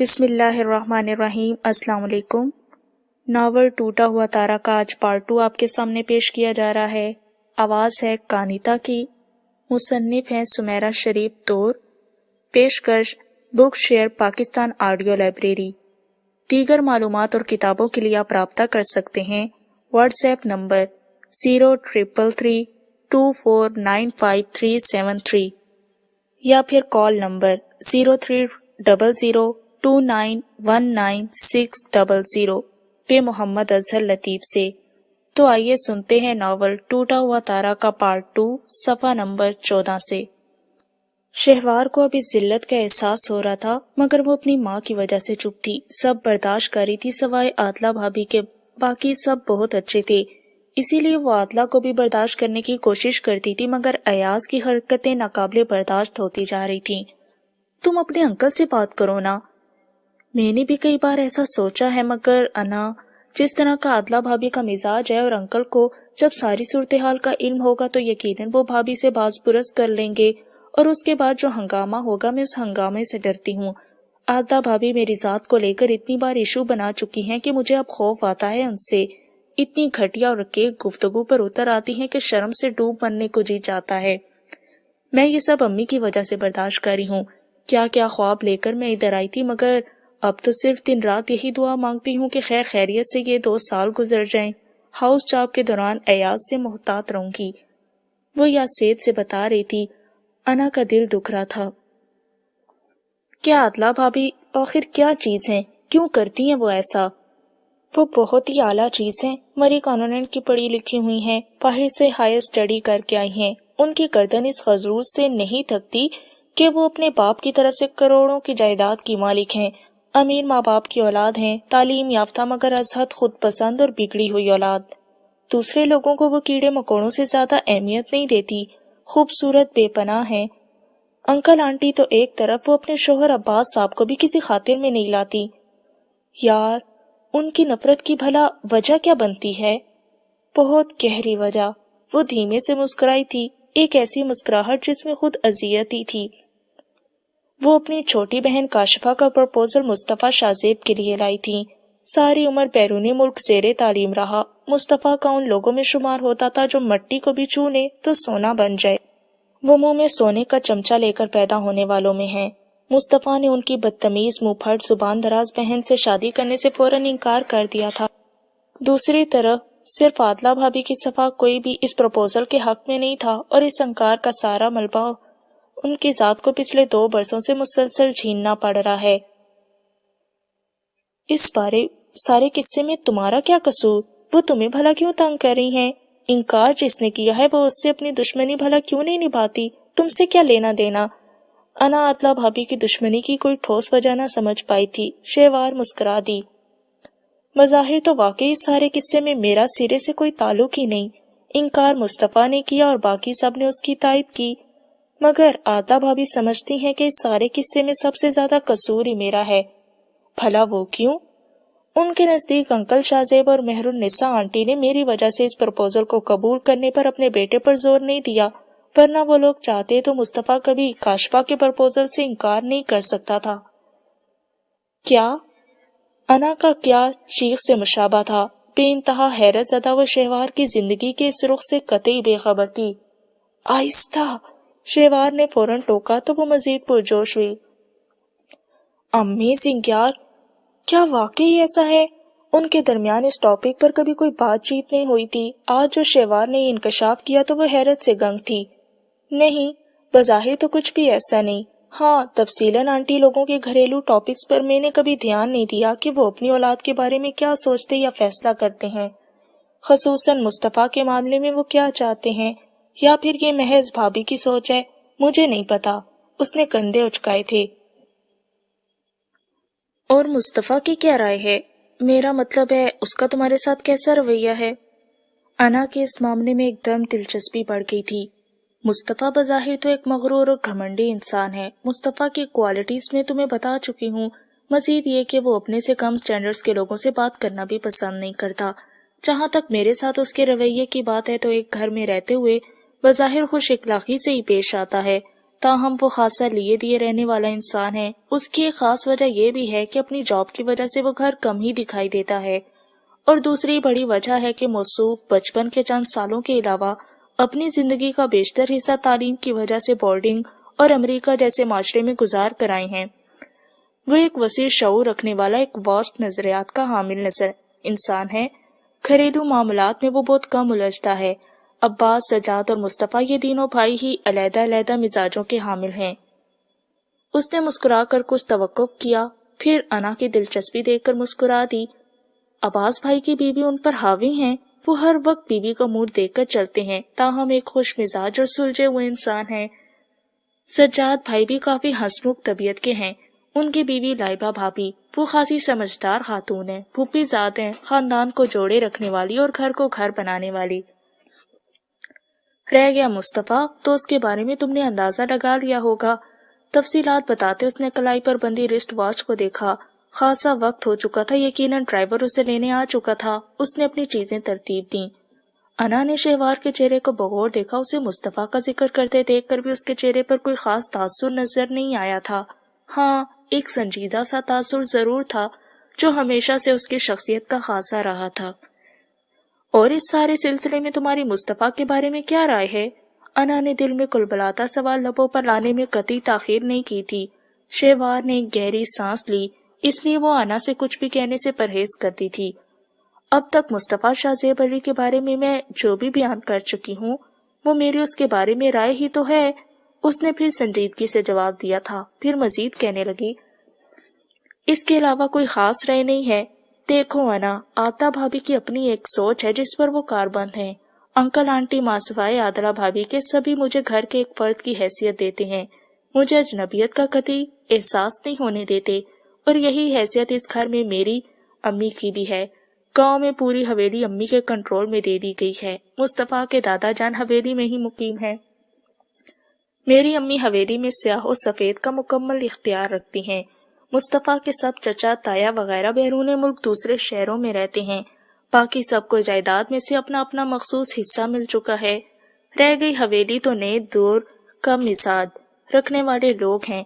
بسم اللہ الرحمن الرحیم۔ السلام علیکم۔ ناول ٹوٹا ہوا تارا کا آج پارٹ 2 آپ کے سامنے پیش کیا جا رہا ہے۔ آواز ہے کانیتا کی، مصنف ہیں سمیرہ شریف طور، پیشکش بک شیئر پاکستان آڈیو لائبریری۔ دیگر معلومات اور کتابوں کے لیے آپ رابطہ کر سکتے ہیں واٹس ایپ نمبر 0333249573 یا پھر کال نمبر 0300291960 پہ محمد اظہر لطیف سے۔ تو آئیے سنتے ہیں ناول ٹوٹا ہوا تارا کا پارٹ 2 صفحہ نمبر 14 سے۔ شہوار کو ابھی ذلت کا احساس ہو رہا تھا، مگر وہ اپنی ماں کی وجہ سے چپ تھی۔ سب برداشت کری تھی سوائے عادلہ بھابھی کے، باقی سب بہت اچھے تھے، اسی لیے وہ عادلہ کو بھی برداشت کرنے کی کوشش کرتی تھی، مگر ایاز کی حرکتیں ناقابل برداشت ہوتی جا رہی تھیں۔ تم اپنے انکل سے بات کرو نا۔ میں نے بھی کئی بار ایسا سوچا ہے، مگر انا جس طرح کا عادلہ بھابھی کا مزاج ہے اور انکل کو جب ساری صورتحال کا علم ہوگا تو یقیناً وہ بھابھی سے باز پرس کر لیں گے، اور اس کے بعد جو ہنگامہ ہوگا میں اس ہنگامے سے ڈرتی ہوں۔ عادلہ بھابھی میری ذات کو لے کر اتنی بار ایشو بنا چکی ہیں کہ مجھے اب خوف آتا ہے ان سے۔ اتنی گھٹیا اور رقیق گفتگو پر اتر آتی ہیں کہ شرم سے ڈوب مرنے کو جی چاہتا ہے۔ میں یہ سب امی کی وجہ سے برداشت کری ہوں۔ کیا کیا خواب لے کر میں ادھر آئی تھی، مگر اب تو صرف دن رات یہی دعا مانگتی ہوں کہ خیر خیریت سے یہ 2 سال گزر جائیں۔ ہاؤس جاب کے دوران ایاز سے محتاط رہوں گی، وہ یا سید سے بتا رہی تھی۔ انا کا دل دکھ رہا تھا۔ کیا عادلہ بھابھی آخر کیا چیز ہیں؟ کیوں کرتی ہیں وہ ایسا؟ وہ بہت ہی اعلیٰ چیز ہیں، مری کانوننٹ کی پڑھی لکھی ہوئی ہیں، باہر سے ہائر اسٹڈی کر کے آئی ہیں۔ ان کی گردن اس خضروج سے نہیں تھکتی کہ وہ اپنے باپ کی طرف سے کروڑوں کی جائیداد کی مالک ہیں، امیر ماں باپ کی اولاد ہیں، تعلیم یافتہ مگر از حد خود پسند اور بگڑی ہوئی اولاد۔ دوسرے لوگوں کو وہ کیڑے مکوڑوں سے زیادہ اہمیت نہیں دیتی، خوبصورت بے پناہ ہیں۔ انکل آنٹی تو ایک طرف، وہ اپنے شوہر عباس صاحب کو بھی کسی خاطر میں نہیں لاتی۔ یار ان کی نفرت کی بھلا وجہ کیا بنتی ہے؟ بہت گہری وجہ۔ وہ دھیمے سے مسکرائی تھی، ایک ایسی مسکراہٹ جس میں خود اذیت ہی تھی۔ وہ اپنی چھوٹی بہن کاشفہ کا پرپوزل مصطفیٰ شاذیب کے لیے لائی تھی۔ ساری عمر بیرون ملک زیر تعلیم رہا، مصطفیٰ کا ان لوگوں میں شمار ہوتا تھا جو مٹی کو بھی چھو لے تو سونا بن جائے۔ وہ منہ میں سونے کا چمچہ لے کر پیدا ہونے والوں میں ہیں۔ مصطفیٰ نے ان کی بدتمیز منہ پھٹ زبان دراز بہن سے شادی کرنے سے فوراً انکار کر دیا تھا۔ دوسری طرف صرف عادلہ بھابھی کی صفا کوئی بھی اس پروپوزل کے حق میں نہیں تھا، اور اس انکار کا سارا ملبہ ان کی ذات کو پچھلے 2 برسوں سے مسلسل جھیننا پڑ رہا ہے۔ اس سارے قصے میں تمہارا کیا قصور؟ وہ تمہیں بھلا کیوں تنگ کر رہی ہیں؟ انکار جس نے کیا ہے وہ اس سے اپنی دشمنی بھلا کیوں نہیں نبھاتی؟ تم سے کیا لینا دینا؟ انا عادلہ بھابھی کی دشمنی کی کوئی ٹھوس وجہ نہ سمجھ پائی تھی۔ شہوار مسکرا دی۔ بظاہر تو واقعی اس سارے قصے میں میرا سرے سے کوئی تعلق ہی نہیں۔ انکار مصطفیٰ نے کیا اور باقی سب نے اس کی تائید کی، مگر عادلہ بھابھی سمجھتی ہیں کہ اس سارے قصے میں سب سے زیادہ قصور ہی میرا ہے۔ بھلا وہ کیوں؟ ان کے نزدیک انکل شاذیب اور مہر النساء آنٹی نے میری وجہ سے اس پرپوزل کو قبول کرنے پر اپنے بیٹے پر زور نہیں دیا، ورنہ وہ لوگ چاہتے تو مصطفیٰ کبھی کاشفہ کے پرپوزل سے انکار نہیں کر سکتا تھا۔ کیا؟ انا کا کیا چیخ سے مشابہ تھا۔ بے انتہا حیرت زدہ وہ شہوار کی زندگی کے اس رخ سے قطعی بے خبر تھی۔ آہستہ، شہوار نے فوراً ٹوکا تو وہ مزید پرجوش ہوئی۔ امیزنگ یار، کیا واقعی ایسا ہے؟ ان کے درمیان اس ٹاپک پر کبھی کوئی بات چیت نہیں ہوئی تھی۔ آج جو شہوار نے انکشاف کیا تو وہ حیرت سے گنگ تھی۔ نہیں، بظاہر تو کچھ بھی ایسا نہیں۔ ہاں، تفصیلاً آنٹی لوگوں کے گھریلو ٹاپکس پر میں نے کبھی دھیان نہیں دیا کہ وہ اپنی اولاد کے بارے میں کیا سوچتے یا فیصلہ کرتے ہیں، خصوصاً مصطفیٰ کے معاملے میں وہ کیا چاہتے ہیں، یا پھر یہ محض بھابھی کی سوچ ہے، مجھے نہیں پتا۔ اس نے کندھے اچکائے تھے۔ اور مصطفیٰ کی کیا رائے ہے؟ میرا مطلب ہے اس کا تمہارے ساتھ کیسا رویہ ہے؟ انا کے اس معاملے میں ایک دم دلچسپی بڑھ گئی تھی۔ مصطفیٰ بظاہر تو ایک مغرور اور گھمنڈی انسان ہے۔ مصطفیٰ کی کوالٹیز میں تمہیں بتا چکی ہوں، مزید یہ کہ وہ اپنے سے کم سٹینڈرڈز کے لوگوں سے بات کرنا بھی پسند نہیں کرتا۔ جہاں تک میرے ساتھ اس کے رویے کی بات ہے تو ایک گھر میں رہتے ہوئے بظاہر خوش اخلاقی سے ہی پیش آتا ہے، تاہم وہ خاصا لیے دیے رہنے والا انسان ہے۔ اس کی ایک خاص وجہ یہ بھی ہے کہ اپنی جاب کی وجہ سے وہ گھر کم ہی دکھائی دیتا ہے، اور دوسری بڑی وجہ ہے کہ موصوف بچپن کے چند سالوں کے علاوہ اپنی زندگی کا بیشتر حصہ تعلیم کی وجہ سے بورڈنگ اور امریکہ جیسے معاشرے میں گزار کر آئے ہیں۔ وہ ایک وسیع شعور رکھنے والا، ایک واسٹ نظریات کا حامل انسان ہے۔ گھریلو معاملات میں وہ بہت کم الجھتا ہے۔ عباس، سجاد اور مصطفیٰ یہ تینوں بھائی ہی علیحدہ علیحدہ مزاجوں کے حامل ہیں۔ اس نے مسکرا کر کچھ توقف کیا، پھر انا کی دلچسپی دیکھ کر مسکرا دی۔ عباس بھائی کی بیوی ان پر حاوی ہیں، وہ ہر وقت بیوی کا موڈ دیکھ کر چلتے ہیں، تاہم ایک خوش مزاج اور سلجھے ہوئے انسان ہیں۔ سجاد بھائی بھی کافی ہنسمکھ طبیعت کے ہیں۔ ان کی بیوی لائبہ بھابی، وہ خاصی سمجھدار خاتون ہیں، پھوپھی ذات ہیں، خاندان کو جوڑے رکھنے والی اور گھر کو گھر بنانے والی۔ رہ گیا مصطفیٰ، تو اس کے بارے میں تم نے اندازہ لگا لیا ہوگا۔ تفصیلات بتاتے اس نے کلائی پر بندی رسٹ واچ کو دیکھا۔ خاصا وقت ہو چکا تھا، یقیناً ڈرائیور اسے لینے آ چکا تھا۔ اس نے اپنی چیزیں ترتیب دیں۔ انا نے شہوار کے چہرے کو بغور دیکھا۔ اسے مصطفیٰ کا ذکر کرتے دیکھ کر بھی اس کے چہرے پر کوئی خاص تاثر نظر نہیں آیا تھا۔ ہاں، ایک سنجیدہ سا تاثر ضرور تھا جو ہمیشہ سے اس کی شخصیت کا خاصہ رہا تھا۔ اور اس سارے سلسلے میں تمہاری مصطفیٰ کے بارے میں کیا رائے ہے؟ انا نے دل میں کلبلاتا سوال لبوں پر لانے میں قطعی تاخیر نہیں کی تھی۔ شہوار نے ایک گہری سانس لی، اس لیے وہ انا سے کچھ بھی کہنے سے پرہیز کرتی تھی۔ اب تک مصطفیٰ شاہ زیب علی کے بارے میں جو بھی بیان کر چکی ہوں، وہ میری اس کے بارے میں رائے ہی تو ہے۔ اس نے پھر سنجیدگی سے جواب دیا تھا، پھر مزید کہنے لگی، اس کے علاوہ کوئی خاص رائے نہیں ہے۔ دیکھو انا، آبدہ بھابی کی اپنی ایک سوچ ہے جس پر وہ کاربند ہیں۔ انکل آنٹی ماں سوائے عادلہ بھابی کے سبھی مجھے گھر کے ایک فرد کی حیثیت دیتے ہیں، مجھے اجنبیت کا قطعی احساس نہیں ہونے دیتے، اور یہی حیثیت اس گھر میں میری امی کی بھی ہے۔ گاؤں میں پوری حویلی امی کے کنٹرول میں دے دی گئی ہے۔ مصطفیٰ کے دادا جان حویلی میں ہی مقیم ہیں۔ میری امی حویلی میں سیاہ و سفید کا مکمل اختیار رکھتی ہیں۔ مصطفیٰ کے سب چچا تایا وغیرہ بیرون ملک دوسرے شہروں میں رہتے ہیں۔ باقی سب کو جائیداد میں سے اپنا اپنا مخصوص حصہ مل چکا ہے۔ رہ گئی حویلی تو نئے دور کا مزاج رکھنے والے لوگ ہیں۔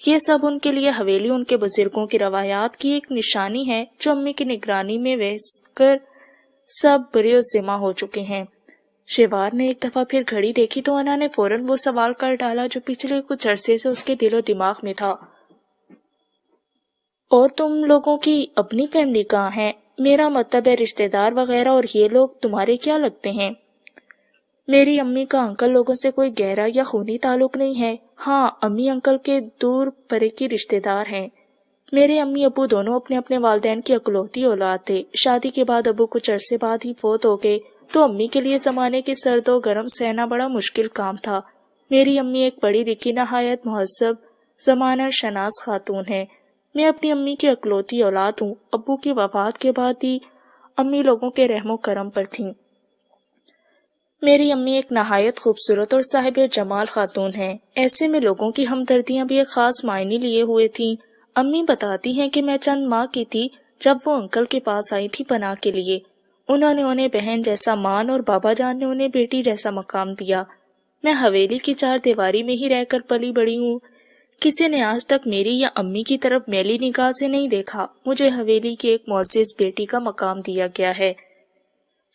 یہ سب ان کے لیے حویلی ان کے بزرگوں کی روایات کی ایک نشانی ہے جو امی کی نگرانی میں ویس کر سب بری ذمہ ہو چکے ہیں۔ شہوار نے ایک دفعہ پھر گھڑی دیکھی تو انا نے فوراً وہ سوال کر ڈالا جو پچھلے کچھ عرصے سے اس کے دل و دماغ میں تھا، اور تم لوگوں کی اپنی فیملی کہاں ہے؟ میرا مطلب ہے رشتہ دار وغیرہ، اور یہ لوگ تمہارے کیا لگتے ہیں؟ میری امی کا انکل لوگوں سے کوئی گہرا یا خونی تعلق نہیں ہے۔ ہاں، امی انکل کے دور پرے کی رشتہ دار ہیں۔ میرے امی ابو دونوں اپنے اپنے والدین کی اکلوتی اولاد تھے۔ شادی کے بعد ابو کچھ عرصے بعد ہی فوت ہو گئے، تو امی کے لیے زمانے کی سرد و گرم سہنا بڑا مشکل کام تھا۔ میری امی ایک پڑھی لکھی نہایت مہذب زمانہ شناس خاتون ہے۔ میں اپنی امی کی اکلوتی اولاد ہوں۔ ابو کی وفات کے بعد ہی امی لوگوں کے رحم و کرم پر تھیں۔ میری امی ایک نہایت خوبصورت اور صاحب جمال خاتون ہیں۔ ایسے میں لوگوں کی ہمدردیاں بھی ایک خاص معنی لیے ہوئے تھیں۔ امی بتاتی ہیں کہ میں چند ماہ کی تھی جب وہ انکل کے پاس آئی تھی پناہ کے لیے۔ انہوں نے انہیں بہن جیسا مان اور بابا جان نے انہیں بیٹی جیسا مقام دیا۔ میں حویلی کی چار دیواری میں ہی رہ کر پلی بڑی ہوں۔ کسی نے آج تک میری یا امی کی طرف میلی نگاہ سے نہیں دیکھا۔ مجھے حویلی کی ایک معزز بیٹی کا مقام دیا گیا ہے۔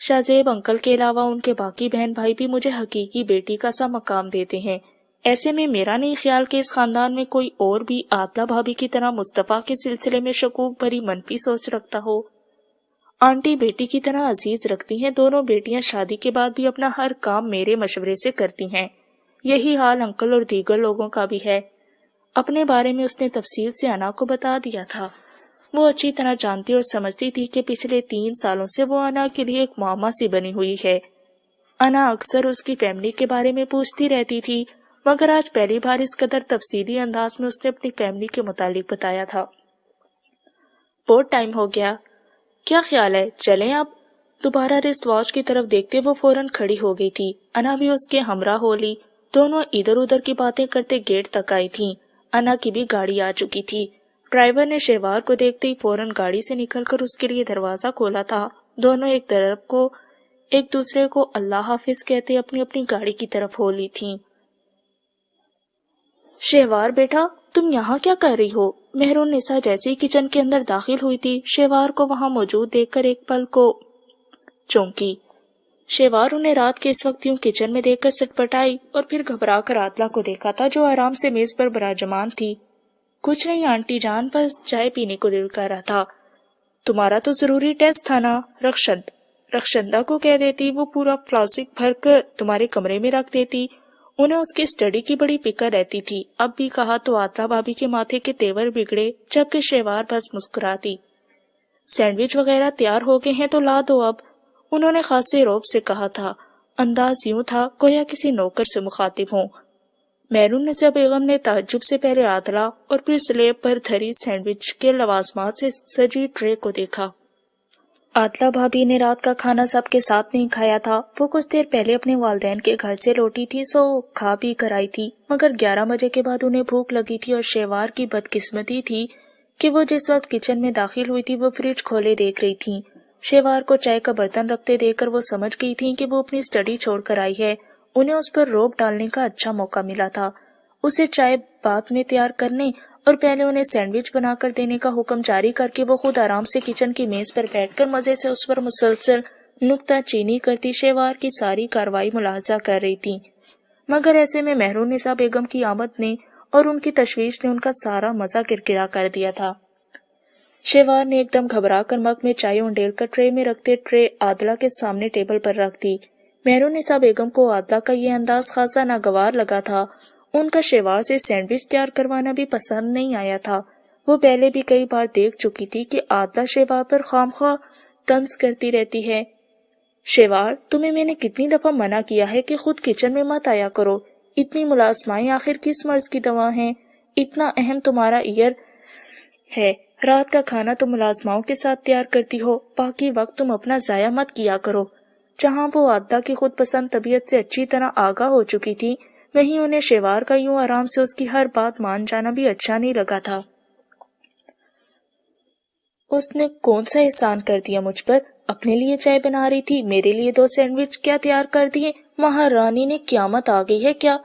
شاہ زیب انکل کے علاوہ ان کے باقی بہن بھائی بھی مجھے حقیقی بیٹی کا سا مقام دیتے ہیں۔ ایسے میں میرا نہیں خیال کہ اس خاندان میں کوئی اور بھی عادلہ بھابی کی طرح مصطفیٰ کے سلسلے میں شکوک بھری منفی سوچ رکھتا ہو۔ آنٹی بیٹی کی طرح عزیز رکھتی ہیں۔ دونوں بیٹیاں شادی کے بعد بھی اپنا ہر کام میرے مشورے سے کرتی ہیں۔ یہی حال انکل اور دیگر لوگوں کا بھی ہے۔ اپنے بارے میں اس نے تفصیل سے انا کو بتا دیا تھا۔ وہ اچھی طرح جانتی اور سمجھتی تھی کہ پچھلے 3 سالوں سے وہ انا کے لیے ایک معمہ سی بنی ہوئی ہے۔ انا اکثر اس کی فیملی کے بارے میں پوچھتی رہتی تھی، مگر آج پہلی بار اس قدر تفصیلی انداز میں اس نے اپنی فیملی کے متعلق بتایا تھا۔ بہت ٹائم ہو گیا، کیا خیال ہے چلیں اب؟ دوبارہ رسٹ واچ کی طرف دیکھتے وہ فوراً کھڑی ہو گئی تھی۔ انا بھی اس کے ہمراہ ہو لی۔ دونوں ادھر ادھر کی باتیں کرتے گیٹ تک آئی تھیں۔ انا کی بھی گاڑی آ چکی تھی۔ ڈرائیور نے شہوار کو دیکھتے ہی فوراً گاڑی سے نکل کر اس کے لیے دروازہ کھولا تھا۔ دونوں ایک دوسرے کو اللہ حافظ کہتے اپنی اپنی گاڑی کی طرف ہو لی تھیں۔ شہوار بیٹا تم یہاں کیا کر رہی ہو؟ مہرون نسا جیسے ہی کچن کے اندر داخل ہوئی تھی شہوار کو وہاں موجود دیکھ کر ایک پل کو چونکی۔ شہوار انہیں رات کے اس وقت یوں کچن میں دیکھ کر سٹپٹائی اور پھر گھبرا کر عاطلہ کو دیکھا تھا جو آرام سے میز پر براجمان تھی۔ کچھ نہیں آنٹی جان، بس چائے پینے کو دل کر رہا تھا۔ تمہارا تو ضروری ٹیسٹ تھا نا؟ رخشندہ کو کہہ دیتی، وہ پورا پلاسٹک بھر کر تمہارے کمرے میں رکھ دیتی۔ انہیں اس کی اسٹڈی کی بڑی فکر رہتی تھی۔ اب بھی کہا تو عاطلہ بھابی کے ماتھے کے تیور بگڑے، جبکہ شہوار بس مسکراتی۔ سینڈوچ وغیرہ تیار ہو گئے ہیں تو لا دو اب، انہوں نے خاصے رعب سے کہا تھا۔ انداز یوں تھا گویا کسی نوکر سے مخاطب ہوں۔ مہرون نسا بیگم نے تعجب سے پہلے عاطلہ اور پھر سلیب پر دھری سینڈوچ کے لوازمات سے سجی ٹرے کو دیکھا۔ عاطلہ بھابی نے رات کا کھانا سب کے ساتھ نہیں کھایا تھا۔ وہ کچھ دیر پہلے اپنے والدین کے گھر سے لوٹی تھی، سو کھا پی کر آئی تھی، مگر 11 بجے کے بعد انہیں بھوک لگی تھی اور شہوار کی بدقسمتی تھی کہ وہ جس وقت کچن میں داخل ہوئی تھی وہ فریج کھولے دیکھ رہی تھی۔ شہوار کو چائے کا برتن رکھتے دیکھ کر وہ سمجھ گئی تھی کہ وہ اپنی اسٹڈی چھوڑ کر آئی ہے۔ انہیں اس پر روب ڈالنے کا اچھا موقع ملا تھا۔ اسے چائے بعد میں تیار کرنے اور پہلے انہیں سینڈوچ بنا کر دینے کا حکم جاری کر کے وہ خود آرام سے کچن کی میز پر بیٹھ کر مزے سے اس پر مسلسل نکتہ چینی کرتی شہوار کی ساری کاروائی ملاحظہ کر رہی تھی۔ مگر ایسے میں مہرون نسا بیگم کی آمد نے اور ان کی تشویش نے ان کا سارا مزہ کرکرا کر دیا تھا۔ شہوار نے ایک دم گھبرا کر مگ میں چائے انڈیل کر ٹرے میں رکھتے ٹرے عاطلہ کے سامنے ٹیبل پر رکھ دی۔ مہرون نسا بیگم کو عاطلہ کا یہ انداز خاصا ناگوار لگا تھا۔ ان کا شہوار سے سینڈوچ تیار کروانا بھی پسند نہیں آیا تھا۔ وہ پہلے بھی کئی بار دیکھ چکی تھی کہ عاطلہ شہوار پر خواہ طنز کرتی رہتی ہے۔ شہوار تمہیں میں نے کتنی دفعہ منع کیا ہے کہ خود کچن میں مت آیا کرو۔ اتنی ملازمائیں آخر کس مرض کی دوا ہیں؟ اتنا اہم تمہارا ایئر ہے، رات کا کھانا تم ملازماؤں کے ساتھ تیار کرتی ہو، باقی وقت تم اپنا ضائع مت کیا کرو۔ جہاں وہ عاطلہ کی خود پسند طبیعت سے اچھی طرح آگاہ ہو چکی تھی، وہیں انہیں شہوار کا یوں آرام سے اس کی ہر بات مان جانا بھی اچھا نہیں لگا تھا۔ اس نے کون سا احسان کر دیا مجھ پر؟ اپنے لیے چائے بنا رہی تھی، میرے لیے 2 سینڈوچ کیا تیار کر دیے؟ مہارانی نے قیامت آ گئی ہے کیا؟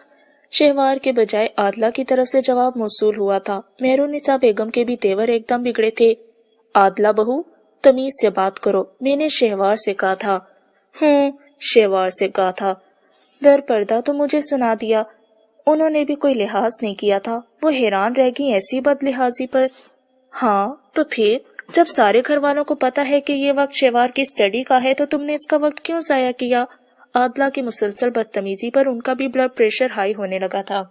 شہوار کے بجائے عاطلہ کی طرف سے جواب موصول ہوا تھا۔ مہرون نسا بیگم کے بھی تیور ایک دم بگڑے تھے۔ عاطلہ بہو تمیز سے بات کرو، میں نے شہوار سے کہا تھا۔ شہوار سے کہا تھا، در پردہ تو مجھے سنا دیا۔ انہوں نے بھی کوئی لحاظ نہیں کیا تھا۔ وہ حیران رہ گئی ایسی بد لحاظی پر۔ ہاں تو پھر جب سارے گھر والوں کو پتا ہے کہ یہ وقت شہوار کی اسٹڈی کا ہے تو تم نے اس کا وقت کیوں ضائع کیا؟ عاطلہ کی مسلسل بدتمیزی پر ان کا بھی بلڈ پریشر ہائی ہونے لگا تھا۔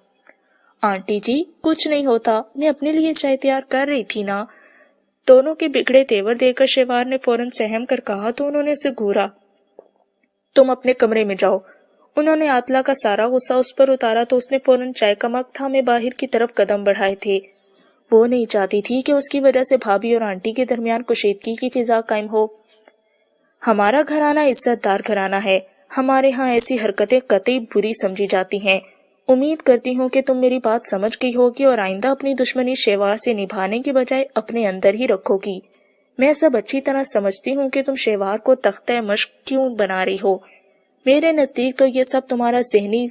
آنٹی جی کچھ نہیں ہوتا، میں اپنے لیے چائے تیار کر رہی تھی نا۔ دونوں کے بگڑے تیور دیکھ کر شہوار نے فوراً سہم کر کہا تو انہوں نے اسے گھورا۔ تم اپنے کمرے میں جاؤ۔ انہوں نے عاطلہ کا سارا غصہ اس پر اتارا تو اس نے فوراً چائے کا مگ تھامے باہر کی طرف قدم بڑھائے تھے۔ وہ نہیں چاہتی تھی کہ اس کی وجہ سے بھابی اور آنٹی کے درمیان کشیدگی کی فضا قائم ہو۔ ہمارا گھرانہ عزت دار گھرانہ ہے، ہمارے ہاں ایسی حرکتیں قطعی بری سمجھی جاتی ہیں۔ امید کرتی ہوں کہ تم میری بات سمجھ گئی ہوگی اور آئندہ اپنی دشمنی شہوار سے نبھانے کی بجائے اپنے اندر ہی رکھو گی۔ میں سب اچھی طرح سمجھتی ہوں کہ تم شہوار کو تختہ مشق کیوں بنا رہی ہو۔ میرے نزدیک تو یہ سب تمہارا ذہنی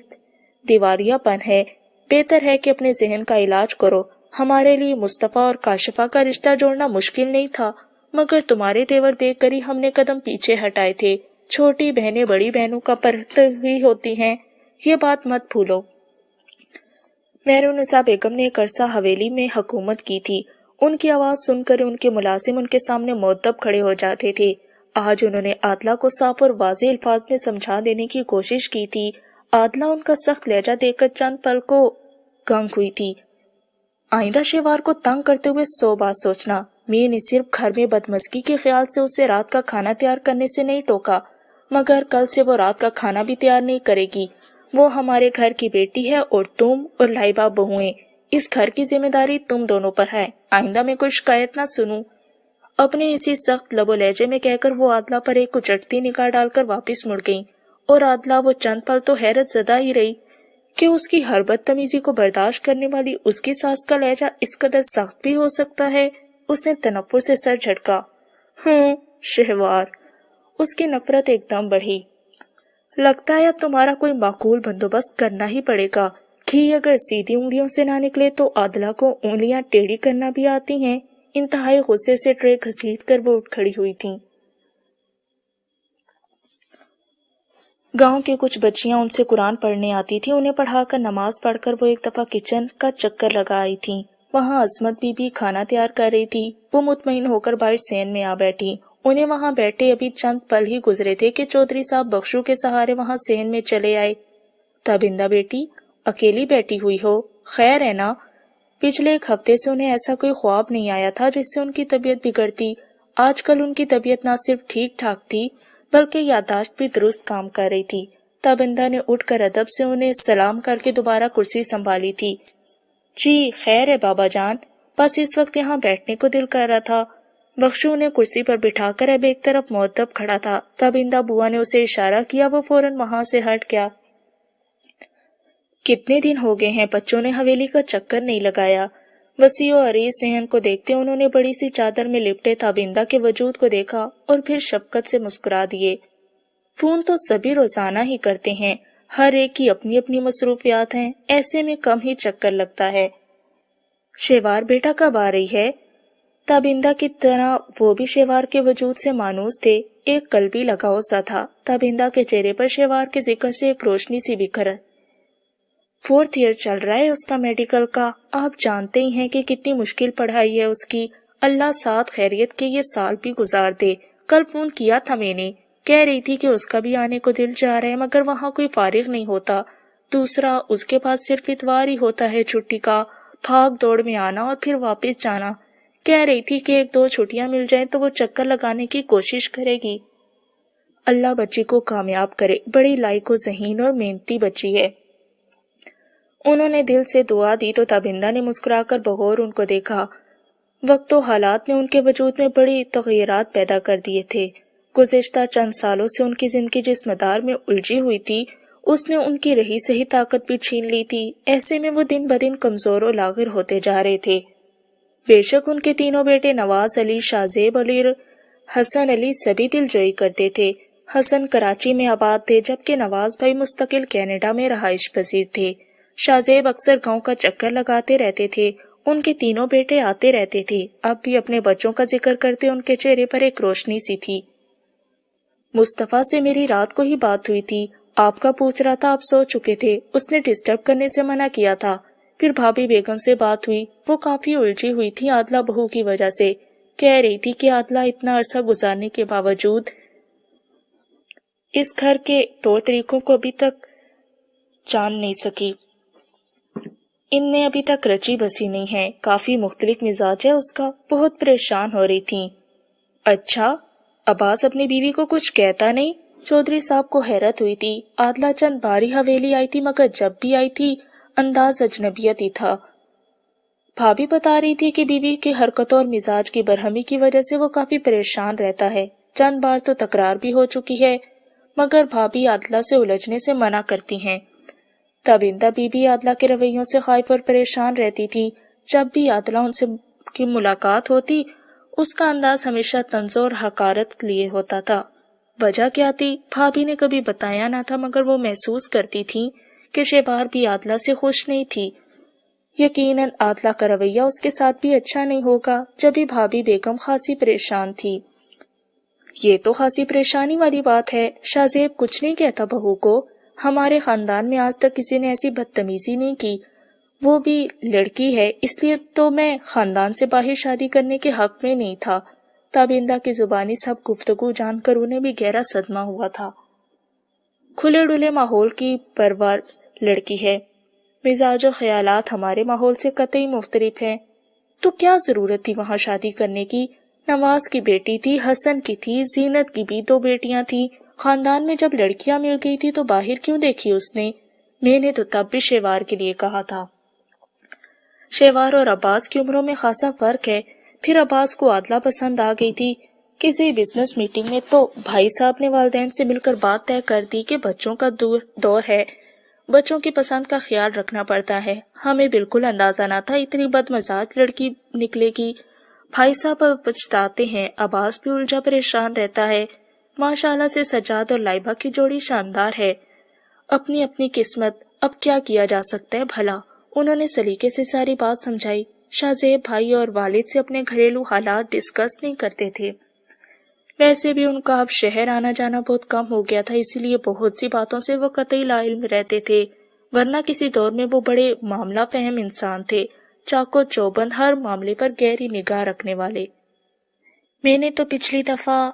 دیواریہ پن ہے۔ بہتر ہے کہ اپنے ذہن کا علاج کرو۔ ہمارے لیے مصطفیٰ اور کاشفہ کا رشتہ جوڑنا مشکل نہیں تھا، مگر تمہارے تیور دیکھ کر ہی ہم نے قدم پیچھے ہٹائے تھے۔ چھوٹی بہنیں بڑی بہنوں کا پرت ہی ہوتی ہیں، یہ بات مت بھولو۔ مہرون نسا بیگم نے ایک عرصہ حویلی میں حکومت کی تھی۔ ان کی آواز سن کر ان کے ملازم ان کے سامنے مؤدب کھڑے ہو جاتے تھے۔ آج انہوں نے عاطلہ کو صاف اور واضح الفاظ میں سمجھا دینے کی کوشش کی تھی۔ عاطلہ ان کا سخت لہجہ دیکھ کر چند پل کو گنگ ہوئی تھی۔ آئندہ شہوار کو تنگ کرتے ہوئے 100 بار سوچنا۔ میں نے صرف گھر میں بدمزگی کے خیال سے اسے رات کا کھانا تیار کرنے سے نہیں ٹوکا، مگر کل سے وہ رات کا کھانا بھی تیار نہیں کرے گی۔ وہ ہمارے گھر کی بیٹی ہے اور تم اور لائبہ بہویں، اس گھر کی ذمہ داری تم دونوں پر ہے۔ آئندہ میں کوئی شکایت نہ سنوں۔ اپنے اسی سخت لب و لہجے میں کہہ کر وہ عاطلہ پر ایک اچٹتی نگاہ ڈال کر واپس مڑ گئیں، اور عاطلہ وہ چند پل تو حیرت زدہ ہی رہی کہ اس کی ہر بدتمیزی کو برداشت کرنے والی اس کی ساس کا لہجہ اس قدر سخت بھی ہو سکتا ہے۔ اس نے تنفر سے سر جھٹکا۔ شہوار۔ اس کی نفرت ایک دم بڑھی۔ لگتا ہے اب تمہارا کوئی معقول بندوبست کرنا ہی پڑے گا۔ گھی اگر سیدھی انگلیوں سے نہ نکلے تو عادلہ کو انگلیاں ٹیڑھی کرنا بھی آتی ہیں۔ انتہائی غصے سے ٹرے گھسیٹ کر وہ اٹھ کھڑی ہوئی تھیں۔ گاؤں کی کچھ بچیاں ان سے قرآن پڑھنے آتی تھی، انہیں پڑھا کر نماز پڑھ کر وہ ایک دفعہ کچن کا چکر لگا آئی تھی۔ وہاں عصمت بی بی کھانا تیار کر رہی تھی۔ وہ مطمئن ہو کر باہر سین میں آ بیٹھی۔ انہیں وہاں بیٹھے ابھی چند پل ہی گزرے تھے کہ چودھری صاحب بخشو کے سہارے وہاں سین میں چلے آئے۔ تابندہ بیٹی، اکیلی بیٹھی ہوئی ہو؟ خیر ہے نا؟ پچھلے ایک ہفتے سے انہیں ایسا کوئی خواب نہیں آیا تھا جس سے ان کی طبیعت بگڑتی۔ آج کل ان کی طبیعت نہ صرف ٹھیک ٹھاک تھی بلکہ یادداشت بھی درست کام کر رہی تھی۔ تابندہ نے اٹھ کر ادب سے انہیں سلام کر کے دوبارہ کرسی سنبھالی تھی۔ جی خیر ہے بابا جان، بس اس وقت یہاں بیٹھنے کو دل کر رہا تھا۔ بخشو نے کرسی پر بٹھا کر اب ایک طرف مؤدب کھڑا تھا۔ تابندہ بوا نے اسے اشارہ کیا، وہ فوراً وہاں سے ہٹ گیا۔ کتنے دن ہو گئے ہیں بچوں نے حویلی کا چکر نہیں لگایا۔ وسیع و عریض صحن کو دیکھتے انہوں نے بڑی سی چادر میں لپٹے تابندہ کے وجود کو دیکھا اور پھر شفقت سے مسکرا دیے۔ فون تو سبھی روزانہ ہی کرتے ہیں، ہر ایک کی اپنی اپنی مصروفیات ہیں، ایسے میں کم ہی چکر لگتا ہے۔ شیوار بیٹا کب آ رہی ہے؟ تابندہ کی طرح وہ بھی شیوار کے وجود سے مانوس تھے، ایک قلبی لگاؤ سا تھا۔ تابندہ کے چہرے پر شیوار کے ذکر سے ایک روشنی سی بکھر۔ 4th ایئر چل رہا ہے اس کا میڈیکل کا، آپ جانتے ہی ہیں کہ کتنی مشکل پڑھائی ہے اس کی۔ اللہ ساتھ خیریت کے یہ سال بھی گزار دے۔ کل فون کیا تھا میں نے، کہہ رہی تھی کہ اس کا بھی آنے کو دل چاہ رہا ہے مگر وہاں کوئی فارغ نہیں ہوتا۔ دوسرا اس کے پاس صرف اتوار ہی ہوتا ہے چھٹی کا، بھاگ دوڑ میں آنا اور پھر واپس جانا۔ کہہ رہی تھی کہ 1-2 چھٹیاں مل جائیں تو وہ چکر لگانے کی کوشش کرے گی۔ اللہ بچی کو کامیاب کرے، بڑی لائق و ذہین اور محنتی بچی ہے۔ انہوں نے دل سے دعا دی تو تابندہ نے مسکرا کر بغور ان کو دیکھا۔ وقت و حالات نے ان کے وجود میں بڑی تغیرات پیدا کر دیے تھے۔ گزشتہ چند سالوں سے ان کی زندگی جس مدار میں الجھی ہوئی تھی اس نے ان کی رہی سہی طاقت بھی چھین لی تھی۔ ایسے میں وہ دن بدن کمزور و لاغر ہوتے جا رہے تھے۔ بے شک ان کے تینوں بیٹے نواز علی، شاہزیب علی اور حسن علی سبھی دل جوئی کرتے تھے۔ حسن کراچی میں آباد تھے جبکہ نواز بھائی مستقل کینیڈا میں رہائش پذیر تھے۔ شاہزیب اکثر گاؤں کا چکر لگاتے رہتے تھے۔ ان کے تینوں بیٹے آتے رہتے تھے۔ اب بھی اپنے بچوں کا ذکر کرتے ان کے چہرے پر ایک روشنی سی تھی۔ مصطفیٰ سے میری رات کو ہی بات ہوئی تھی، آپ کا پوچھ رہا تھا، آپ سو چکے تھے، اس نے ڈسٹرب کرنے سے منع کیا تھا۔ پھر بھابی بیگم سے بات ہوئی، وہ کافی الجھی ہوئی تھی عادلہ بہو کی وجہ سے۔ کہہ رہی تھی کہ عادلہ اتنا عرصہ گزارنے کے باوجود اس گھر کے طور طریقوں کو ابھی تک جان نہیں سکی، ان میں ابھی تک رچی بسی نہیں ہے، کافی مختلف مزاج ہے اس کا، بہت پریشان ہو رہی تھی۔ اچھا، عباس اپنی بیوی کو کچھ کہتا نہیں؟ چودھری صاحب کو حیرت ہوئی تھی۔ عادلہ چند باری حویلی آئی تھی مگر جب بھی آئی تھی انداز اجنبیت ہی تھا۔ بھابی بتا رہی تھی کہ بیوی کی حرکتوں اور مزاج کی برہمی کی وجہ سے وہ کافی پریشان رہتا ہے، چند بار تو تکرار بھی ہو چکی ہے مگر بھابی عادلہ سے الجھنے سے منع کرتی ہیں۔ تابندہ بی بی عادلہ کے رویوں سے خائف اور پریشان رہتی تھی۔ جب بھی عادلہ ان سے کی ملاقات ہوتی اس کا انداز ہمیشہ طنز اور حقارت لیے ہوتا تھا۔ وجہ کیا تھی بھابی نے کبھی بتایا نہ تھا مگر وہ محسوس کرتی تھی کہ شیوار بھی عادلہ سے خوش نہیں تھی۔ یقیناً عادلہ کا رویہ اس کے ساتھ بھی اچھا نہیں ہوگا۔ جبھی بھابی بیگم خاصی پریشان تھی۔ یہ تو خاصی پریشانی والی بات ہے، شاہزیب کچھ نہیں کہتا بہو کو؟ ہمارے خاندان میں آج تک کسی نے ایسی بدتمیزی نہیں کی، وہ بھی لڑکی ہے، اس لیے تو میں خاندان سے باہر شادی کرنے کے حق میں نہیں تھا۔ تابندہ کی زبانی سب گفتگو جان کر انہیں بھی گہرا صدمہ ہوا تھا۔ کھلے ڈلے ماحول کی پرور لڑکی ہے، مزاج و خیالات ہمارے ماحول سے قطعی مختلف ہیں، تو کیا ضرورت تھی وہاں شادی کرنے کی؟ نواز کی بیٹی تھی، حسن کی تھی، زینت کی بھی 2 بیٹیاں تھیں، خاندان میں جب لڑکیاں مل گئی تھی تو باہر کیوں دیکھی اس نے؟ میں نے تو تب بھی شیوار کے لیے کہا تھا۔ شیوار اور عباس کی عمروں میں خاصا فرق ہے، پھر عباس کو عادلہ پسند آ گئی تھی۔ کسی بزنس میٹنگ میں تو بھائی صاحب نے والدین سے مل کر بات طے کر دی کہ بچوں کا دور ہے، بچوں کی پسند کا خیال رکھنا پڑتا ہے۔ ہمیں بالکل اندازہ نہ تھا اتنی بد مزاج لڑکی نکلے گی۔ بھائی صاحب اب پچھتاتے ہیں، عباس بھی الجھا پریشان رہتا ہے۔ ماشاءاللہ سے سجاد اور لائبہ کی جوڑی شاندار ہے، اپنی اپنی قسمت اب کیا کیا جا سکتا ہے بھلا؟ انہوں نے سلیقے سے ساری بات سمجھائی۔ شاہ زیب بھائی اور والد سے اپنے گھریلو حالات ڈسکس نہیں کرتے تھے۔ ویسے بھی ان کا اب شہر آنا جانا بہت کم ہو گیا تھا، اسی لیے بہت سی باتوں سے وہ قطعی لا علم رہتے تھے، ورنہ کسی دور میں وہ بڑے معاملہ فہم انسان تھے، چاق و چوبند، ہر معاملے پر گہری نگاہ رکھنے والے۔ میں نے تو پچھلی دفعہ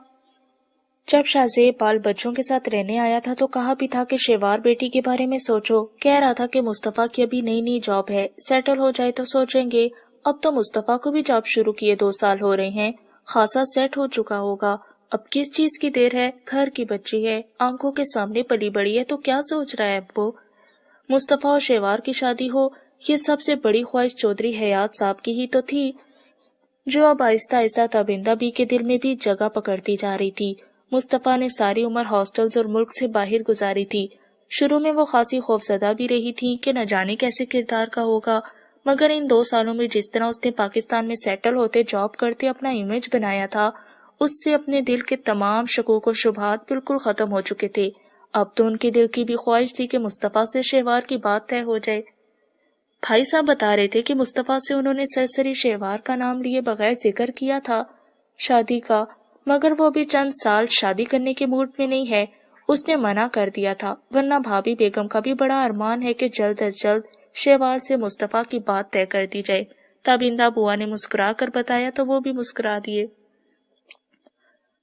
جب شاہ زیب بال بچوں کے ساتھ رہنے آیا تھا تو کہا بھی تھا کہ شہوار بیٹی کے بارے میں سوچو۔ کہہ رہا تھا کہ مصطفیٰ کی ابھی نئی نئی جاب ہے، سیٹل ہو جائے تو سوچیں گے۔ اب تو مصطفیٰ کو بھی جاب شروع کیے 2 سال ہو رہے ہیں، خاصا سیٹ ہو چکا ہوگا، اب کس چیز کی دیر ہے؟ گھر کی بچی ہے، آنکھوں کے سامنے پلی بڑی ہے، تو کیا سوچ رہا ہے ابو؟ مصطفیٰ اور شہوار کی شادی ہو، یہ سب سے بڑی خواہش چودھری حیات صاحب کی ہی تو تھی، جو اب آہستہ آہستہ تابندہ بی کے دل میں بھی جگہ پکڑتی جا رہی تھی۔ مصطفیٰ نے ساری عمر ہاسٹلز اور ملک سے باہر گزاری تھی۔ شروع میں وہ خاصی خوفزدہ بھی رہی تھی کہ نہ جانے کیسے کردار کا ہوگا، مگر ان 2 سالوں میں جس طرح اس نے پاکستان میں سیٹل ہوتے، جاب کرتے اپنا امیج بنایا تھا، اس سے اپنے دل کے تمام شکوک و شبہات بالکل ختم ہو چکے تھے۔ اب تو ان کے دل کی بھی خواہش تھی کہ مصطفیٰ سے شہوار کی بات طے ہو جائے۔ بھائی صاحب بتا رہے تھے کہ مصطفیٰ سے انہوں نے سرسری شہوار کا نام لیے بغیر ذکر کیا تھا شادی کا، مگر وہ بھی چند سال شادی کرنے کے موڈ میں نہیں ہے، اس نے منع کر دیا تھا، ورنہ بھابھی بیگم کا بھی بڑا ارمان ہے کہ جلد از جلد شہوار سے مصطفیٰ کی بات طے کر دی جائے۔ تابندہ بوا نے مسکرا کر بتایا تو وہ بھی مسکرا دیے۔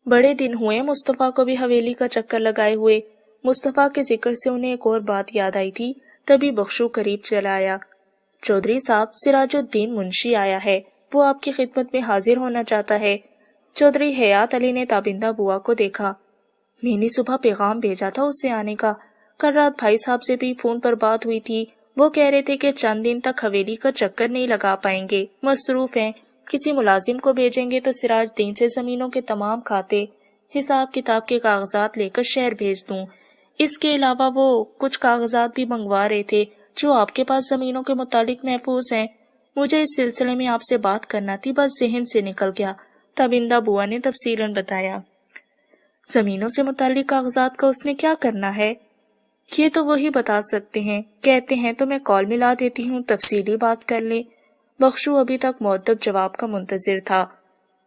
بڑے دن ہوئے مصطفیٰ کو بھی حویلی کا چکر لگائے ہوئے۔ مصطفیٰ کے ذکر سے انہیں ایک اور بات یاد آئی تھی، تبھی بخشو قریب چلا آیا۔ چودھری صاحب، سراج الدین منشی آیا ہے، وہ آپ کی خدمت میں حاضر ہونا چاہتا ہے۔ چودھری حیات علی نے تابندہ بوا کو دیکھا۔ میں نے صبح پیغام بھیجا تھا اس سے آنے کا، کل رات بھائی صاحب سے بھی فون پر بات ہوئی تھی، وہ کہہ رہے تھے کہ چند دن تک حویلی کا چکر نہیں لگا پائیں گے، مصروف ہیں، کسی ملازم کو بھیجیں گے تو سراج دین سے زمینوں کے تمام کھاتے، حساب کتاب کے کاغذات لے کر شہر بھیج دوں۔ اس کے علاوہ وہ کچھ کاغذات بھی منگوا رہے تھے جو آپ کے پاس زمینوں کے متعلق محفوظ ہیں، مجھے اس سلسلے میں آپ سے بات کرنا تھی، بس ذہن سے نکل گیا۔ تابندہ بوا نے تفصیلاً بتایا۔ زمینوں سے متعلق کاغذات کا اس نے کیا کرنا ہے؟ یہ تو وہی بتا سکتے ہیں، کہتے ہیں تو میں کال ملا دیتی ہوں، تفصیلی بات کر لیں۔ بخشو ابھی تک مؤدب جواب کا منتظر تھا۔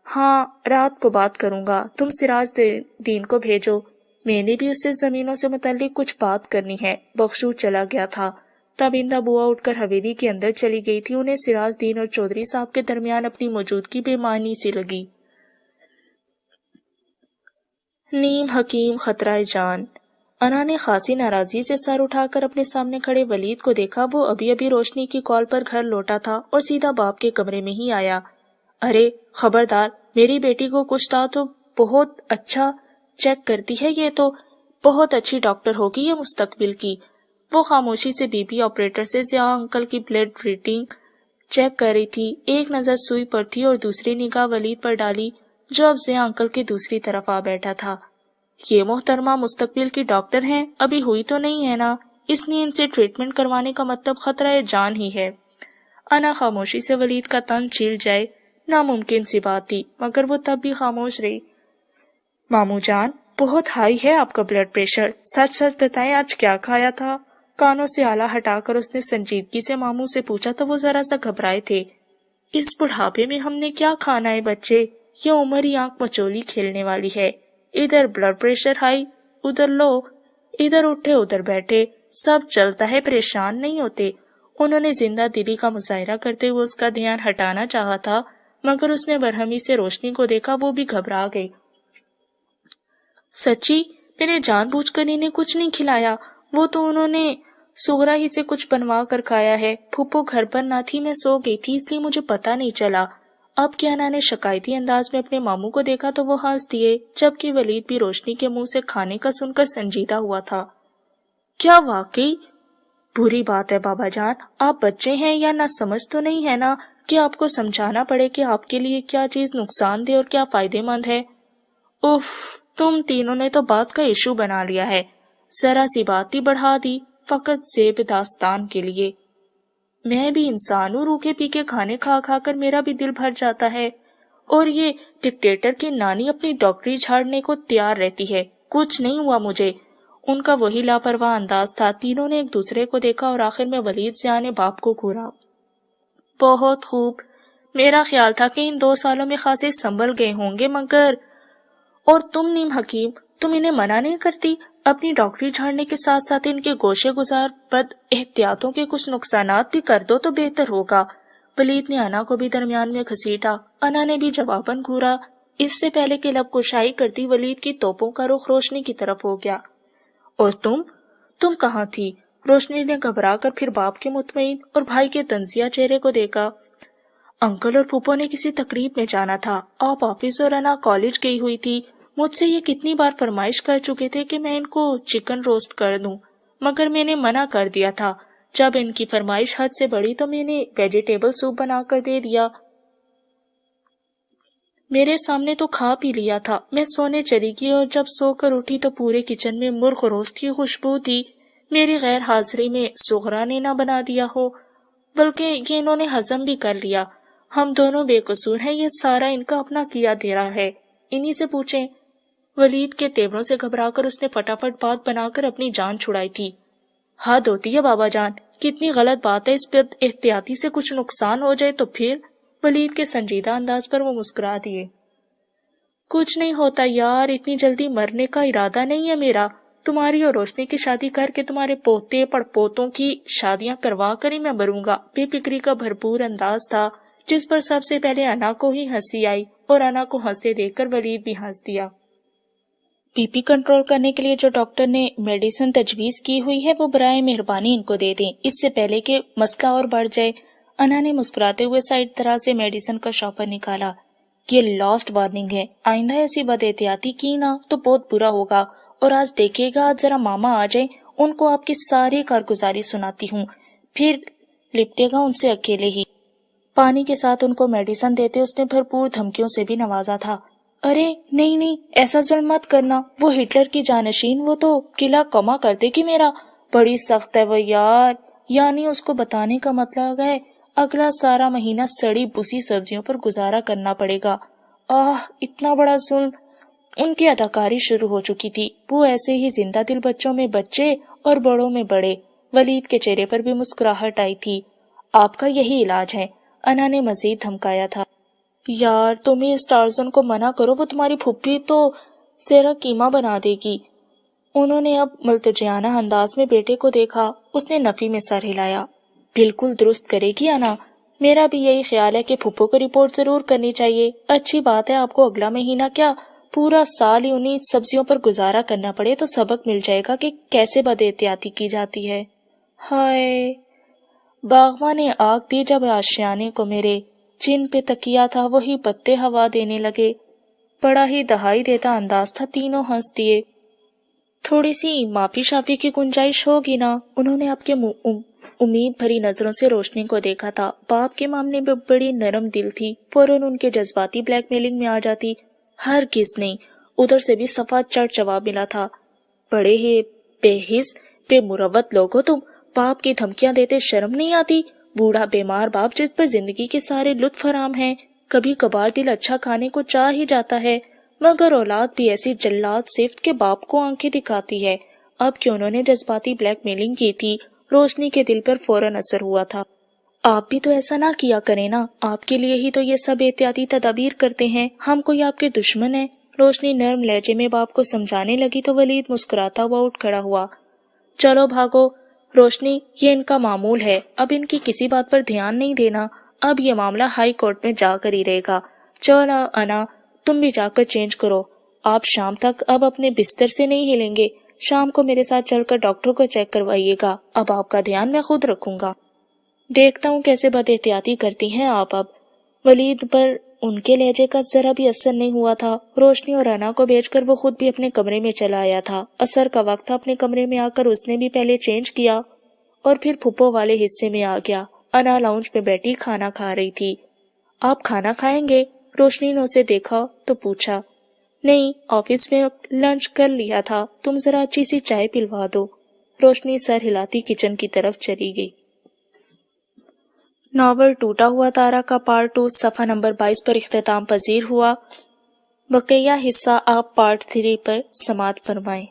ہاں، رات کو بات کروں گا، تم سراج دین کو بھیجو، میں نے بھی اس سے زمینوں سے متعلق کچھ بات کرنی ہے۔ بخشو چلا گیا تھا۔ تابندہ بوا اٹھ کر حویلی کے اندر چلی گئی تھی، انہیں سراج دین اور چودھری صاحب کے درمیان اپنی موجودگی بے معنی سی لگی۔ نیم حکیم خطرہ جان۔ انا نے خاصی ناراضی سے سر اٹھا کر اپنے سامنے کھڑے ولید کو دیکھا، وہ ابھی ابھی روشنی کی کال پر گھر لوٹا تھا اور سیدھا باپ کے کمرے میں ہی آیا۔ ارے خبردار، میری بیٹی کو کچھ تھا تو بہت اچھا چیک کرتی ہے، یہ تو بہت اچھی ڈاکٹر ہوگی یہ مستقبل کی۔ وہ خاموشی سے بی بی آپریٹر سے ضیاء انکل کی بلڈ ریڈنگ چیک کر رہی تھی، ایک نظر سوئی پر تھی اور دوسری نگاہ ولید پر ڈالی جو اب ضیاء انکل کی دوسری طرف آ بیٹھا تھا۔ یہ محترمہ مستقبل کی ڈاکٹر ہیں؟ ابھی ہوئی تو نہیں ہے نا؟ اس لیے ان سے ٹریٹمنٹ کروانے کا مطلب خطرہ جان ہی ہے۔ انا خاموشی سے ولید کا تن چھیل جائے ناممکن سی بات تھی، مگر وہ تب بھی خاموش رہی۔ مامو جان، بہت ہائی ہے آپ کا بلڈ پریشر، سچ سچ بتائیں آج کیا کھایا تھا؟ کانوں سے آلہ ہٹا کر اس نے سنجیدگی سے ماموں سے پوچھا تو وہ ذرا سا گھبرائے تھے۔ اس بڑھاپے میں ہم نے کیا کھانا ہے بچے، یہ عمر ہی آنکھ مچولی کھیلنے والی ہے، ادھر بلڈ پریشر ہائی، ادھر لو، ادھر اٹھے ادھر بیٹھے، سب چلتا ہے، پریشان نہیں ہوتے۔ انہوں نے زندہ دلی کا مظاہرہ کرتے ہوئے اس کا دھیان ہٹانا چاہا تھا، مگر اس نے برہمی سے روشنی کو دیکھا، وہ بھی گھبرا گئی۔ سچی میں نے جان بوجھ کر انہیں کچھ نہیں کھلایا، وہ تو انہوں نے سغرا ہی سے کچھ بنوا کر کھایا ہے، پھپھو گھر پر نہ تھی، میں سو گئی تھی اس لیے مجھے پتا نہیں چلا۔ اب کیا انا نے شکایتی انداز میں اپنے ماموں کو دیکھا تو وہ ہنس دیے، جبکہ ولید بھی روشنی کے منہ سے کھانے کا سن کر سنجیدہ ہوا تھا۔ کیا واقعی بری بات ہے بابا جان، آپ بچے ہیں یا نہ سمجھ تو نہیں ہے نا کہ آپ کو سمجھانا پڑے کہ آپ کے لیے کیا چیز نقصان دہ اور کیا فائدے مند ہے؟ اف، تم تینوں نے تو بات کا ایشو بنا لیا ہے، ذرا سی بات ہی بڑھا دی فقط زیب داستان کے لیے۔ میں بھی انسان ہوں، روکے پی کے کھانے کھا کھا کر میرا بھی دل بھر جاتا ہے، اور یہ ڈکٹیٹر کی نانی اپنی ڈاکٹری جھاڑنے کو تیار رہتی ہے، کچھ نہیں ہوا مجھے، ان کا وہی لاپرواہ انداز تھا۔ تینوں نے ایک دوسرے کو دیکھا اور آخر میں ولید ضیاء نے باپ کو گھورا۔ بہت خوب، میرا خیال تھا کہ ان 2 سالوں میں خاصے سنبھل گئے ہوں گے، مگر اور تم نیم حکیم، تم انہیں منع نہیں کرتی؟ اپنی ڈاکٹری جھاڑنے کے ساتھ ساتھ ان کے گوشے گزار بد احتیاطوں کے کچھ نقصانات بھی کر دو تو بہتر ہوگا۔ ولید نے انا کو بھی درمیان میں گھسیٹا۔ انا نے بھی جواباً گھورا۔ اس سے پہلے کہ لب کشائی کرتی ولید کی توپوں کا رخ روشنی کی طرف ہو گیا۔ اور تم کہاں تھی؟ روشنی نے گھبرا کر پھر باپ کے مطمئن اور بھائی کے تنزیہ چہرے کو دیکھا۔ انکل اور پھوپھو نے کسی تقریب میں جانا تھا، آپ آفس اور انا کالج گئی ہوئی تھی۔ مجھ سے یہ کتنی بار فرمائش کر چکے تھے کہ میں ان کو چکن روسٹ کر دوں، مگر میں نے منع کر دیا تھا۔ جب ان کی فرمائش حد سے بڑھی تو میں نے ویجیٹیبل سوپ بنا کر دے دیا۔ میرے سامنے تو کھا پی لیا تھا۔ میں سونے چلی گئی اور جب سو کر اٹھی تو پورے کچن میں مرغ روسٹ کی خوشبو تھی۔ میری غیر حاضری میں سغرا نے نہ بنا دیا ہو، بلکہ یہ انہوں نے ہضم بھی کر لیا۔ ہم دونوں بے قصور ہیں، یہ سارا ان کا اپنا کیا دھرا ہے، انہی سے پوچھیں۔ ولید کے تیوروں سے گھبرا کر اس نے فٹافٹ بات بنا کر اپنی جان چھڑائی تھی۔ حد ہوتی ہے بابا جان، کتنی غلط بات ہے، اس بد احتیاطی سے کچھ نقصان ہو جائے تو پھر؟ ولید کے سنجیدہ انداز پر وہ مسکرا دیے۔ کچھ نہیں ہوتا یار، اتنی جلدی مرنے کا ارادہ نہیں ہے میرا۔ تمہاری اور روشنی کی شادی کر کے تمہارے پوتے پڑپوتوں کی شادیاں کروا کر ہی میں مروں گا۔ بے فکری کا بھرپور انداز تھا جس پر سب سے پہلے انا کو ہی ہنسی آئی، اور انا کو ہنستے دیکھ کر ولید بھی ہنس دیا۔ بی پی کنٹرول کرنے کے لیے جو ڈاکٹر نے میڈیسن تجویز کی ہوئی ہے وہ برائے مہربانی ان کو دے دیں، اس سے پہلے کہ مسئلہ اور بڑھ جائے۔ انا نے مسکراتے ہوئے سائڈ دراز سے میڈیسن کا شاپر نکالا۔ یہ لاسٹ وارننگ ہے، آئندہ ایسی بد احتیاطی کی نہ تو بہت برا ہوگا، اور آج دیکھیے گا، آج ذرا ماما آ جائیں، ان کو آپ کی ساری کارگزاری سناتی ہوں، پھر لپٹے گا ان سے اکیلے ہی۔ پانی کے ساتھ ان کو میڈیسن دیتے اس نے بھرپور دھمکیوں سے بھی نوازا تھا۔ ارے نہیں، ایسا ظلم مت کرنا، وہ ہٹلر کی جانشین، وہ تو قلعہ کما کر دے گی میرا، بڑی سخت ہے وہ یار۔ یعنی اس کو بتانے کا مطلب ہے اگلا سارا مہینہ سڑی بسی سبزیوں پر گزارا کرنا پڑے گا۔ اتنا بڑا ظلم۔ ان کی اداکاری شروع ہو چکی تھی، وہ ایسے ہی زندہ دل بچوں میں بچے اور بڑوں میں بڑے۔ ولید کے چہرے پر بھی مسکراہٹ آئی تھی۔ آپ کا یہی علاج ہے، انا نے مزید دھمکایا تھا۔ یار تم ہی اس ٹارزن کو منع کرو، وہ تمہاری پھپھی تو سیرا قیمہ بنا دے گی۔ انہوں نے اب ملتجیانہ انداز میں بیٹے کو دیکھا، اس نے نفی میں سر ہلایا۔ بالکل درست کرے گی انا، میرا بھی یہی خیال ہے کہ پھپھو کو رپورٹ ضرور کرنی چاہیے۔ اچھی بات ہے، آپ کو اگلا مہینہ کیا پورا سال ہی انہیں سبزیوں پر گزارا کرنا پڑے تو سبق مل جائے گا کہ کیسے بد احتیاطی کی جاتی ہے۔ ہائے، باغباں نے آگ دی جب آشیانے کو میرے، جن پہ تکیا تھا وہی پتے ہوا دینے لگے۔ بڑا ہی دہائی دیتا انداز تھا، تینوں ہنس دیے۔ تھوڑی سی معافی شافی کی گنجائش ہوگی نا؟ انہوں نے آپ کے امید بھری نظروں سے روشنی کو دیکھا تھا۔ باپ کے معاملے میں بڑی نرم دل تھی، فوراً ان کے جذباتی بلیک میلنگ میں آ جاتی۔ ہرگز نہیں، ادھر سے بھی صفا چڑھ جواب ملا تھا۔ بڑے ہی بے حس بے مروت لوگ ہو تم، باپ کی دھمکیاں دیتے شرم نہیں آتی؟ بوڑھا بیمار باپ جس پر زندگی کے سارے لطف حرام ہیں، کبھی کبھار دل اچھا کھانے کو چاہ ہی جاتا ہے، مگر اولاد بھی ایسی جلاد صفت کے باپ کو آنکھیں دکھاتی ہے۔ اب کہ انہوں نے جذباتی بلیک میلنگ کی تھی، روشنی کے دل پر فوراً اثر ہوا تھا۔ آپ بھی تو ایسا نہ کیا کریں نا، آپ کے لیے ہی تو یہ سب احتیاطی تدابیر کرتے ہیں، ہم کوئی آپ کے دشمن ہیں؟ روشنی نرم لہجے میں باپ کو سمجھانے لگی تو ولید مسکراتا ہوا اٹھ کھڑا ہوا۔ چلو بھاگو روشنی، یہ ان کا معمول ہے، اب ان کی کسی بات پر دھیان نہیں دینا، اب یہ معاملہ ہائی کورٹ میں جا کر ہی رہے گا۔ چلو انا، تم بھی جا کر چینج کرو، آپ شام تک اب اپنے بستر سے نہیں ہلیں گے، شام کو میرے ساتھ چل کر ڈاکٹر کو چیک کروائیے گا، اب آپ کا دھیان میں خود رکھوں گا۔ دیکھتا ہوں کیسے بد احتیاطی کرتی ہیں آپ اب۔ ولید پر ان کے لہجے کا ذرا بھی اثر نہیں ہوا تھا۔ روشنی اور انا کو بھیج کر وہ خود بھی اپنے کمرے میں چلا آیا تھا۔ عصر کا وقت تھا، اپنے کمرے میں آ کر اس نے بھی پہلے چینج کیا اور پھر پھپھو والے حصے میں آ گیا۔ انا لاؤنج پہ بیٹھی کھانا کھا رہی تھی۔ آپ کھانا کھائیں گے؟ روشنی نے اسے دیکھا تو پوچھا۔ نہیں، آفس میں لنچ کر لیا تھا، تم ذرا اچھی سی چائے پلوا دو۔ روشنی سر ہلاتی کچن کی طرف چلی گئی۔ ناول ٹوٹا ہوا تارا کا پارٹ 2 صفحہ نمبر 22 پر اختتام پذیر ہوا۔ بقیہ حصہ آپ پارٹ 3 پر سماعت فرمائیں۔